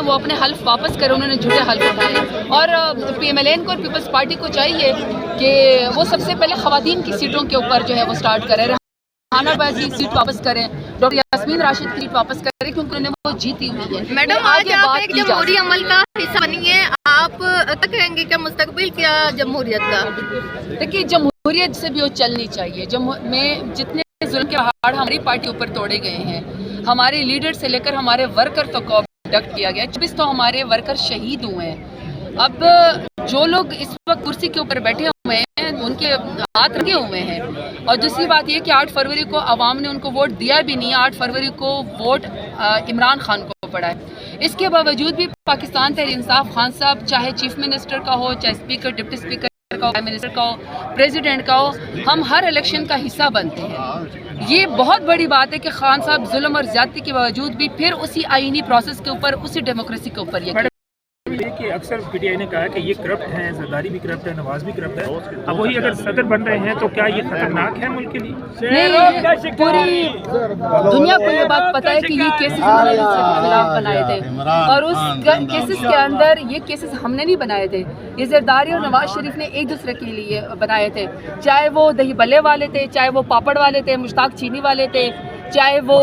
وہ اپنے حلف واپس کریں، انہوں نے جھوٹے حلف اٹھائے، اور پی ایم ایل این کو اور پیپلز پارٹی کو چاہیے کہ وہ سب سے پہلے خواتین کی سیٹوں کے اوپر جو ہے وہ سٹارٹ کریں، ریحانہ باز کی سیٹ واپس کریں، ڈاکٹر یاسمین راشد کی سیٹ واپس کریں، کیونکہ انہوں نے وہ جیتی ہوئی ہے۔ میڈم آج آپ ایک جمہوری عمل کا حصہ بنی ہے، آپ کیا کہیں گے کہ مستقبل کیا جمہوریت کا؟ دیکھیے جمہوریت سے بھی وہ چلنی چاہیے۔ میں جتنے ظلم کے پہاڑ ہماری پارٹی اوپر توڑے گئے ہیں، ہمارے لیڈر سے لے کر ہمارے ورکر تک کو ابڈکٹ کیا گیا، 24 تو ہمارے ورکر شہید ہوئے ہیں۔ اب جو لوگ اس وقت کرسی کے اوپر بیٹھے ہوئے ہیں ان کے ہاتھ رنگے ہوئے ہیں، اور دوسری بات یہ کہ 8 فروری کو عوام نے ان کو ووٹ دیا بھی نہیں، 8 فروری کو ووٹ عمران خان کو پڑا ہے۔ اس کے باوجود بھی پاکستان تحریک انصاف خان صاحب چاہے چیف منسٹر کا ہو، چاہے اسپیکر، ڈپٹی اسپیکر کا ہو، پرائم منسٹر کا ہو، پریزیڈنٹ کا ہو، ہم ہر الیکشن کا حصہ بنتے ہیں۔ یہ بہت بڑی بات ہے کہ خان صاحب ظلم اور زیادتی کے باوجود بھی پھر اسی آئینی پروسیس کے اوپر، اسی ڈیموکریسی کے اوپر یہ کہ اکثر پی ٹی آئی نے کہا کہ یہ کرپٹ ہیں، زرداری بھی کرپٹ ہے، نواز بھی کرپٹ ہے، اب وہی اگر صدر بن رہے ہیں تو کیا یہ خطرناک ہے ملک کے لیے؟ نہیں، پوری دنیا کو یہ بات پتہ ہے کہ یہ کیسز انہوں نے دوسرے کے خلاف بنائے تھے، اور اس کیسز کے اندر یہ کیسز ہم نے نہیں بنائے تھے، یہ زرداری اور نواز شریف نے ایک دوسرے کے لیے بنائے تھے، چاہے وہ دہی بلے والے تھے، چاہے وہ پاپڑ والے تھے، مشتاق چینی والے تھے، چاہے وہ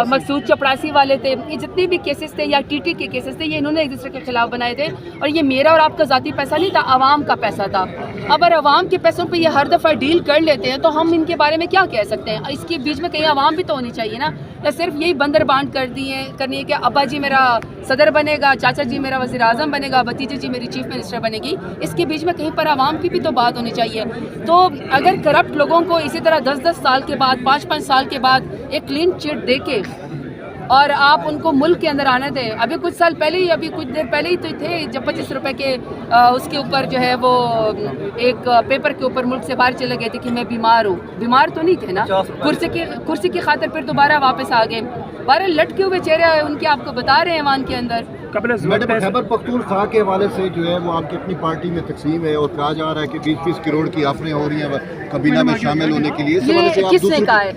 مقصود چپڑاسی والے تھے، یہ جتنے بھی کیسز تھے یا ٹی ٹی کے کیسز تھے، یہ انہوں نے ایک دوسرے کے خلاف بنائے تھے، اور یہ میرا اور آپ کا ذاتی پیسہ نہیں تھا، عوام کا پیسہ تھا۔ اگر عوام کے پیسوں پہ یہ ہر دفعہ ڈیل کر لیتے ہیں تو ہم ان کے بارے میں کیا کہہ سکتے ہیں؟ اس کے بیچ میں کہیں عوام بھی تو ہونی چاہیے نا، یا صرف یہی بندر بانٹ کرنی ہے کہ ابا جی میرا صدر بنے گا، چاچا جی میرا وزیر اعظم بنے گا، بھتیجے جی میری چیف منسٹر بنے گی۔ اس کے بیچ میں کہیں پر عوام کی بھی تو بات ہونی چاہیے۔ تو اگر کرپٹ لوگوں کو اسی طرح 10 سال کے بعد، 5 سال کے بعد ایک کلین چٹ دے کے اور آپ ان کو ملک کے اندر آنے دیں، ابھی کچھ سال پہلے ہی، ابھی کچھ دیر پہلے ہی تو تھے جب 25 روپے کے اس کے اوپر جو ہے وہ ایک پیپر کے اوپر ملک سے باہر چلے گئے تھے کہ میں بیمار ہوں۔ بیمار تو نہیں تھے نا، کرسی کی خاطر پھر دوبارہ واپس آ گئے۔ بہرحال لٹکے ہوئے چہرے ان کے آپ کو بتا رہے ہیں ایوان کے اندر۔ میڈم خیبر پختونخوا کے حوالے سے جو ہے وہ آپ کی اپنی پارٹی میں تقسیم ہے، اور کہا جا رہا ہے کہ 20 کروڑ کی آفریں ہو رہی ہیں کابینہ میں شامل ہونے کے لیے۔ کس نے کہا ہے؟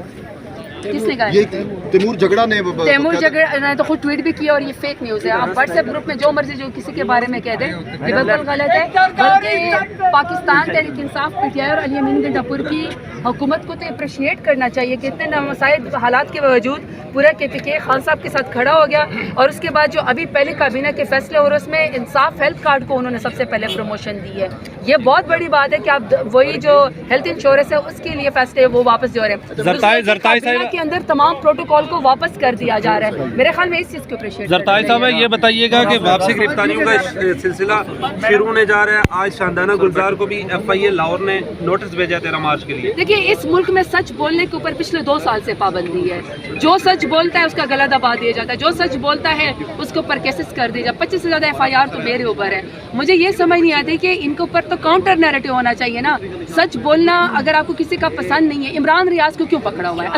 کس نے کہا ہے؟ تیمور جھگڑا نے تو خود ٹویٹ بھی کیا، اور یہ فیک نیوز ہے۔ آپ واٹس ایپ گروپ میں جو مرضی جو کسی کے بارے میں کہہ دیں، یہ بالکل غلط ہے۔ بلکہ Pakistan Tehreek Insaf P T I اور علی امین گنڈا پور کی حکومت کو تو اپریشیٹ کرنا چاہیے کہ اتنے نامساعد حالات کے باوجود پورا کے پی کے خان صاحب کے ساتھ کھڑا ہو گیا، اور اس کے بعد جو ابھی پہلے کابینہ کے فیصلے اور اس میں انصاف ہیلتھ کارڈ کو انہوں نے سب سے پہلے پروموشن دی ہے۔ یہ بہت بڑی بات ہے کہ آپ وہی جو ہیلتھ انشورنس ہے اس کے لیے فیصلے وہ واپس جو رہے ہیں، کابینہ کے اندر تمام پروٹوکول کو واپس کر دیا جا رہا ہے۔ میرے خیال میں اس چیز کو اپریشیٹ زرتائی صاحب یہ بتائیے گا کہ واپسی گرفتاریوں کا سلسلہ شروع ہونے جا رہا ہے، آج شاندانہ گلزار کو بھی ایف آئی اے لاہور نے نوٹس بھیجا 13 مارچ کے لیے۔ دیکھیے اس ملک میں سچ بولنے کے اوپر پچھلے 2 سال سے پابندی ہے، جو سچ بولتا ہے اس کا گلا دبا دیا جاتا ہے، جو سچ بولتا ہے اس کے اوپر کیسز کر دیا جاتا ہے۔ 25 سے زیادہ ایف آئی آر تو میرے اوپر ہے۔ مجھے یہ سمجھ نہیں آتی کہ ان کے اوپر تو کاؤنٹر نیریٹو ہونا چاہیے نا، سچ بولنا اگر آپ کو کسی کا پسند نہیں ہے۔ عمران ریاض کو کیوں پکڑا ہوا ہے؟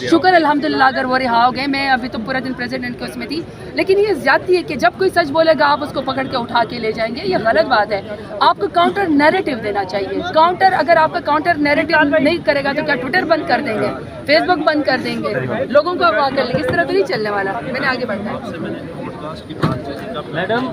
شکر الحمدللہ اگر وہ رہا ہو گئے، میں ابھی تو پورا دن پریزیڈنٹ کے اس میں تھی، لیکن یہ زیادتی ہے کہ جب کوئی سچ بولے گا آپ اس کو پکڑ کے اٹھا کے لے جائیں گے، یہ غلط بات ہے۔ آپ کو کاؤنٹر نیریٹو دینا چاہیے۔ اگر آپ کا کاؤنٹر نیریٹو نہیں کرے گا تو کیا ٹویٹر بند کر دیں گے، فیس بک بند کر دیں گے، لوگوں کو اغوا کر لیں گے؟ اس طرح تو نہیں چلنے والا۔ میں نے آگے بڑھنا ہے۔ میڈم